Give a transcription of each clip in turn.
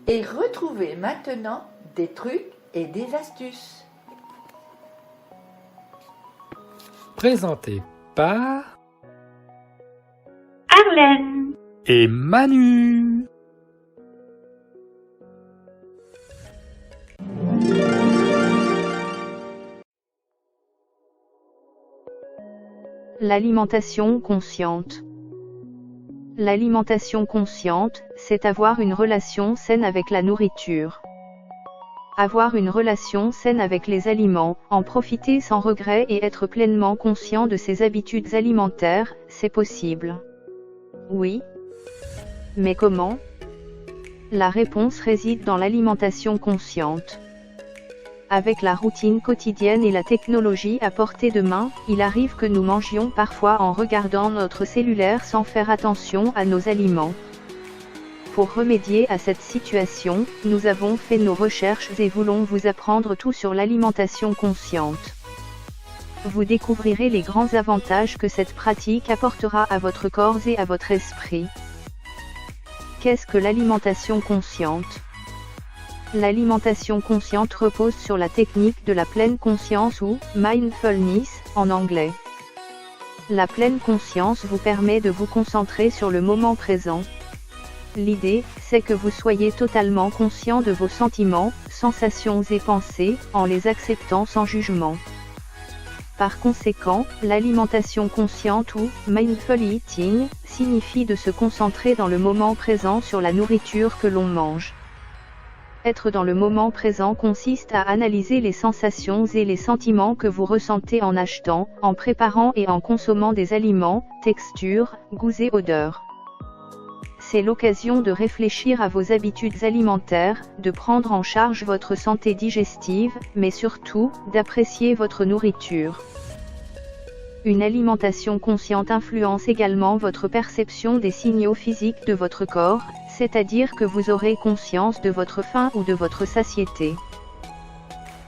Et retrouvez maintenant des trucs et des astuces. Présenté par Arlène et Manu. L'alimentation consciente. L'alimentation consciente, c'est avoir une relation saine avec la nourriture. Avoir une relation saine avec les aliments, en profiter sans regret et être pleinement conscient de ses habitudes alimentaires, c'est possible. Oui. Mais comment ? La réponse réside dans l'alimentation consciente. Avec la routine quotidienne et la technologie à portée de main, il arrive que nous mangions parfois en regardant notre cellulaire sans faire attention à nos aliments. Pour remédier à cette situation, nous avons fait nos recherches et voulons vous apprendre tout sur l'alimentation consciente. Vous découvrirez les grands avantages que cette pratique apportera à votre corps et à votre esprit. Qu'est-ce que l'alimentation consciente ? L'alimentation consciente repose sur la technique de la pleine conscience ou mindfulness en anglais. La pleine conscience vous permet de vous concentrer sur le moment présent. L'idée, c'est que vous soyez totalement conscient de vos sentiments, sensations et pensées, en les acceptant sans jugement. Par conséquent, l'alimentation consciente ou mindful eating signifie de se concentrer dans le moment présent sur la nourriture que l'on mange. Être dans le moment présent consiste à analyser les sensations et les sentiments que vous ressentez en achetant, en préparant et en consommant des aliments, textures, goûts et odeurs. C'est l'occasion de réfléchir à vos habitudes alimentaires, de prendre en charge votre santé digestive, mais surtout, d'apprécier votre nourriture. Une alimentation consciente influence également votre perception des signaux physiques de votre corps, c'est-à-dire que vous aurez conscience de votre faim ou de votre satiété.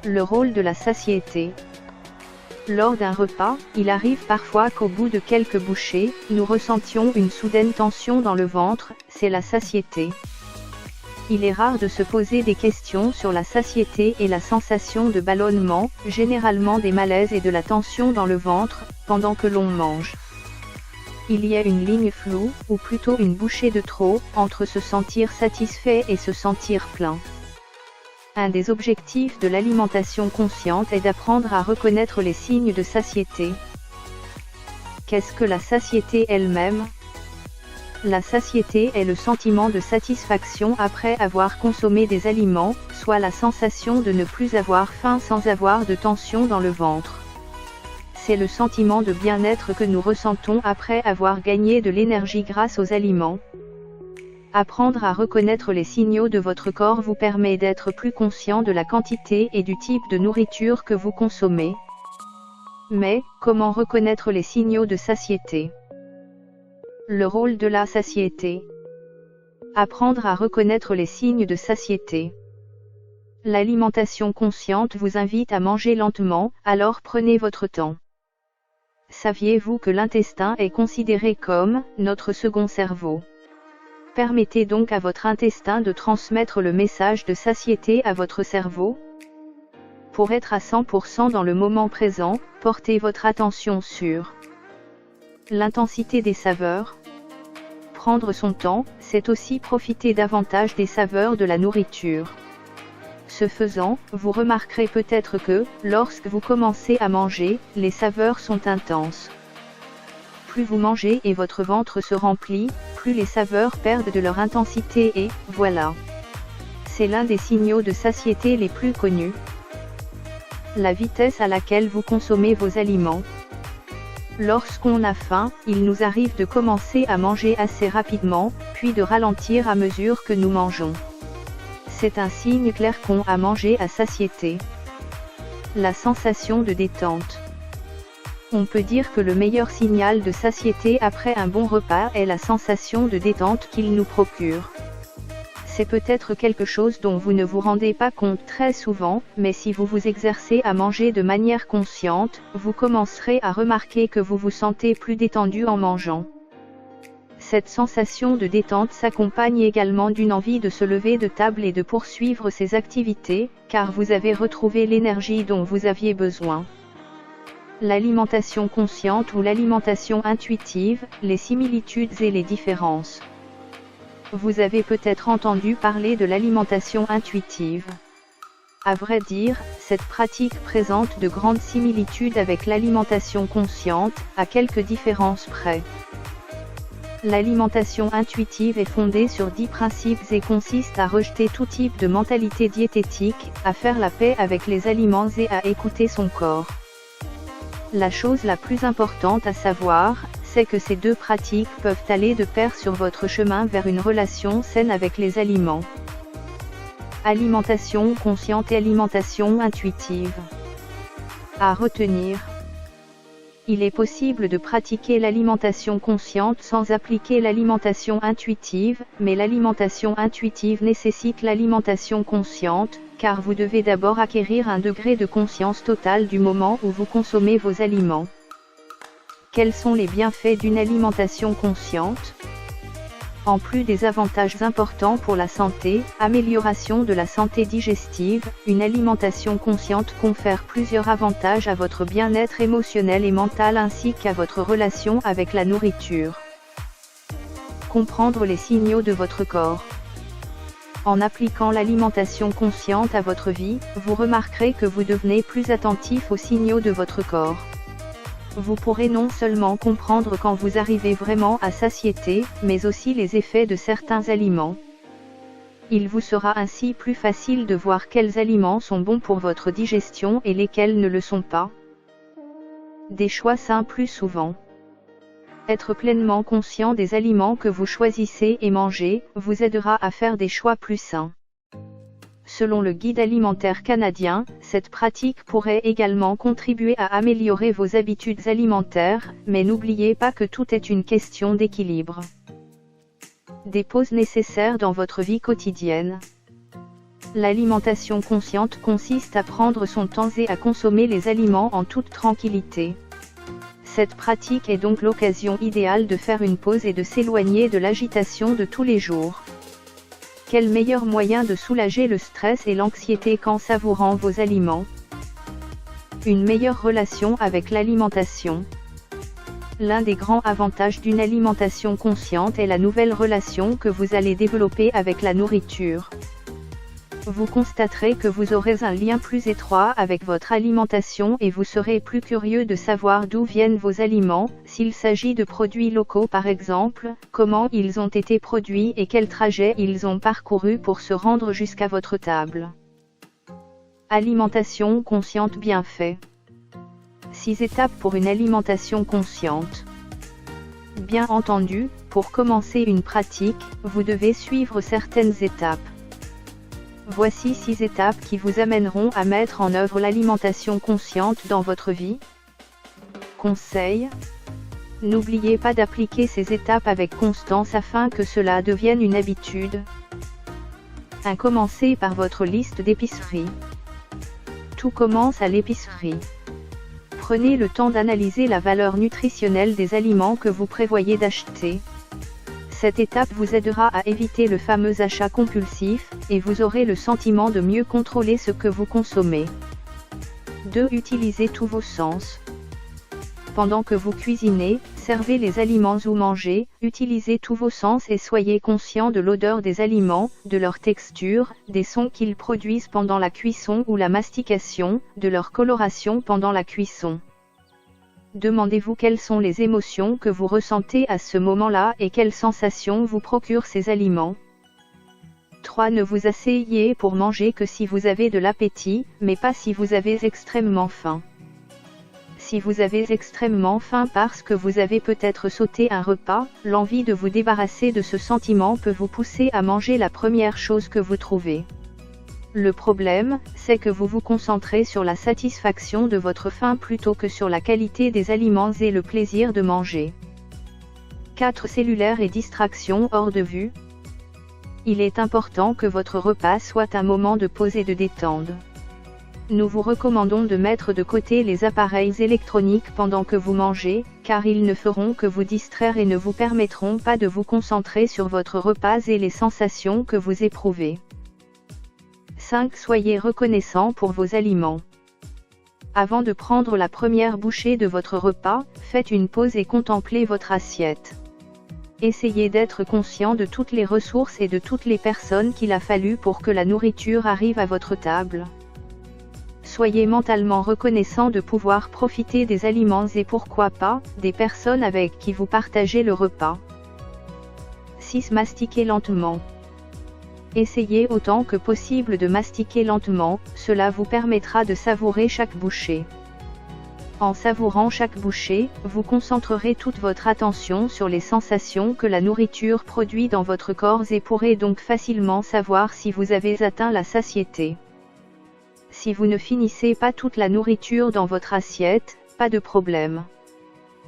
Le rôle de la satiété. Lors d'un repas, il arrive parfois qu'au bout de quelques bouchées, nous ressentions une soudaine tension dans le ventre, c'est la satiété. Il est rare de se poser des questions sur la satiété et la sensation de ballonnement, généralement des malaises et de la tension dans le ventre, pendant que l'on mange. Il y a une ligne floue, ou plutôt une bouchée de trop, entre se sentir satisfait et se sentir plein. Un des objectifs de l'alimentation consciente est d'apprendre à reconnaître les signes de satiété. Qu'est-ce que la satiété elle-même ? La satiété est le sentiment de satisfaction après avoir consommé des aliments, soit la sensation de ne plus avoir faim sans avoir de tension dans le ventre. C'est le sentiment de bien-être que nous ressentons après avoir gagné de l'énergie grâce aux aliments. Apprendre à reconnaître les signaux de votre corps vous permet d'être plus conscient de la quantité et du type de nourriture que vous consommez. Mais, comment reconnaître les signaux de satiété ? Le rôle de la satiété. Apprendre à reconnaître les signes de satiété. L'alimentation consciente vous invite à manger lentement, alors prenez votre temps. Saviez-vous que l'intestin est considéré comme notre second cerveau ? Permettez donc à votre intestin de transmettre le message de satiété à votre cerveau. Pour être à 100% dans le moment présent, portez votre attention sur l'intensité des saveurs. Prendre son temps, c'est aussi profiter davantage des saveurs de la nourriture. Ce faisant, vous remarquerez peut-être que, lorsque vous commencez à manger, les saveurs sont intenses. Plus vous mangez et votre ventre se remplit, plus les saveurs perdent de leur intensité et, voilà. C'est l'un des signaux de satiété les plus connus. La vitesse à laquelle vous consommez vos aliments. Lorsqu'on a faim, il nous arrive de commencer à manger assez rapidement, puis de ralentir à mesure que nous mangeons. C'est un signe clair qu'on a mangé à satiété. La sensation de détente. On peut dire que le meilleur signal de satiété après un bon repas est la sensation de détente qu'il nous procure. C'est peut-être quelque chose dont vous ne vous rendez pas compte très souvent, mais si vous vous exercez à manger de manière consciente, vous commencerez à remarquer que vous vous sentez plus détendu en mangeant. Cette sensation de détente s'accompagne également d'une envie de se lever de table et de poursuivre ses activités, car vous avez retrouvé l'énergie dont vous aviez besoin. L'alimentation consciente ou l'alimentation intuitive, les similitudes et les différences. Vous avez peut-être entendu parler de l'alimentation intuitive. À vrai dire, cette pratique présente de grandes similitudes avec l'alimentation consciente, à quelques différences près. L'alimentation intuitive est fondée sur 10 principes et consiste à rejeter tout type de mentalité diététique, à faire la paix avec les aliments et à écouter son corps. La chose la plus importante à savoir, c'est que ces deux pratiques peuvent aller de pair sur votre chemin vers une relation saine avec les aliments. Alimentation consciente et alimentation intuitive. À retenir. Il est possible de pratiquer l'alimentation consciente sans appliquer l'alimentation intuitive, mais l'alimentation intuitive nécessite l'alimentation consciente, car vous devez d'abord acquérir un degré de conscience totale du moment où vous consommez vos aliments. Quels sont les bienfaits d'une alimentation consciente ? En plus des avantages importants pour la santé, amélioration de la santé digestive, une alimentation consciente confère plusieurs avantages à votre bien-être émotionnel et mental ainsi qu'à votre relation avec la nourriture. Comprendre les signaux de votre corps. En appliquant l'alimentation consciente à votre vie, vous remarquerez que vous devenez plus attentif aux signaux de votre corps. Vous pourrez non seulement comprendre quand vous arrivez vraiment à satiété, mais aussi les effets de certains aliments. Il vous sera ainsi plus facile de voir quels aliments sont bons pour votre digestion et lesquels ne le sont pas. Des choix sains plus souvent. Être pleinement conscient des aliments que vous choisissez et mangez, vous aidera à faire des choix plus sains. Selon le guide alimentaire canadien, cette pratique pourrait également contribuer à améliorer vos habitudes alimentaires, mais n'oubliez pas que tout est une question d'équilibre. Des pauses nécessaires dans votre vie quotidienne. L'alimentation consciente consiste à prendre son temps et à consommer les aliments en toute tranquillité. Cette pratique est donc l'occasion idéale de faire une pause et de s'éloigner de l'agitation de tous les jours. Quel meilleur moyen de soulager le stress et l'anxiété qu'en savourant vos aliments ? Une meilleure relation avec l'alimentation. L'un des grands avantages d'une alimentation consciente est la nouvelle relation que vous allez développer avec la nourriture. Vous constaterez que vous aurez un lien plus étroit avec votre alimentation et vous serez plus curieux de savoir d'où viennent vos aliments, s'il s'agit de produits locaux par exemple, comment ils ont été produits et quel trajet ils ont parcouru pour se rendre jusqu'à votre table. Alimentation consciente bien fait. 6 étapes pour une alimentation consciente. Bien entendu, pour commencer une pratique, vous devez suivre certaines étapes. Voici 6 étapes qui vous amèneront à mettre en œuvre l'alimentation consciente dans votre vie. Conseil. N'oubliez pas d'appliquer ces étapes avec constance afin que cela devienne une habitude. 1. Commencez par votre liste d'épicerie. Tout commence à l'épicerie. Prenez le temps d'analyser la valeur nutritionnelle des aliments que vous prévoyez d'acheter. Cette étape vous aidera à éviter le fameux achat compulsif, et vous aurez le sentiment de mieux contrôler ce que vous consommez. 2. Utilisez tous vos sens. Pendant que vous cuisinez, servez les aliments ou mangez, utilisez tous vos sens et soyez conscient de l'odeur des aliments, de leur texture, des sons qu'ils produisent pendant la cuisson ou la mastication, de leur coloration pendant la cuisson. Demandez-vous quelles sont les émotions que vous ressentez à ce moment-là et quelles sensations vous procurent ces aliments. 3. Ne vous asseyez pour manger que si vous avez de l'appétit, mais pas si vous avez extrêmement faim. Si vous avez extrêmement faim parce que vous avez peut-être sauté un repas, l'envie de vous débarrasser de ce sentiment peut vous pousser à manger la première chose que vous trouvez. Le problème, c'est que vous vous concentrez sur la satisfaction de votre faim plutôt que sur la qualité des aliments et le plaisir de manger. 4. Cellulaire et distraction hors de vue. Il est important que votre repas soit un moment de pause et de détente. Nous vous recommandons de mettre de côté les appareils électroniques pendant que vous mangez, car ils ne feront que vous distraire et ne vous permettront pas de vous concentrer sur votre repas et les sensations que vous éprouvez. 5. Soyez reconnaissant pour vos aliments. Avant de prendre la première bouchée de votre repas, faites une pause et contemplez votre assiette. Essayez d'être conscient de toutes les ressources et de toutes les personnes qu'il a fallu pour que la nourriture arrive à votre table. Soyez mentalement reconnaissant de pouvoir profiter des aliments et pourquoi pas, des personnes avec qui vous partagez le repas. 6. Mastiquez lentement. Essayez autant que possible de mastiquer lentement, cela vous permettra de savourer chaque bouchée. En savourant chaque bouchée, vous concentrerez toute votre attention sur les sensations que la nourriture produit dans votre corps et pourrez donc facilement savoir si vous avez atteint la satiété. Si vous ne finissez pas toute la nourriture dans votre assiette, pas de problème.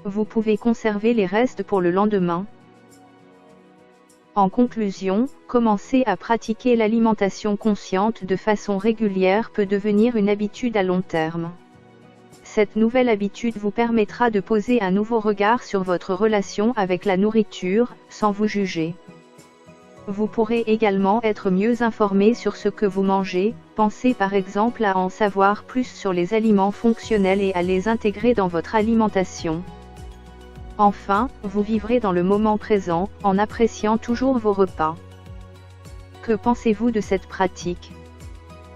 Vous pouvez conserver les restes pour le lendemain. En conclusion, commencer à pratiquer l'alimentation consciente de façon régulière peut devenir une habitude à long terme. Cette nouvelle habitude vous permettra de poser un nouveau regard sur votre relation avec la nourriture, sans vous juger. Vous pourrez également être mieux informé sur ce que vous mangez, pensez par exemple à en savoir plus sur les aliments fonctionnels et à les intégrer dans votre alimentation. Enfin, vous vivrez dans le moment présent, en appréciant toujours vos repas. Que pensez-vous de cette pratique?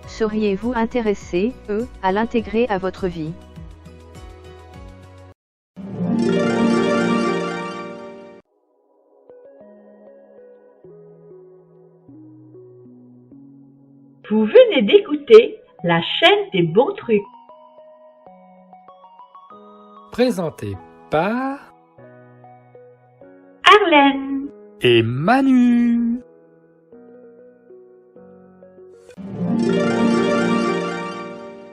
Seriez-vous intéressé, à l'intégrer à votre vie? Vous venez d'écouter la chaîne des bons trucs. Présenté par Arlène et Manu.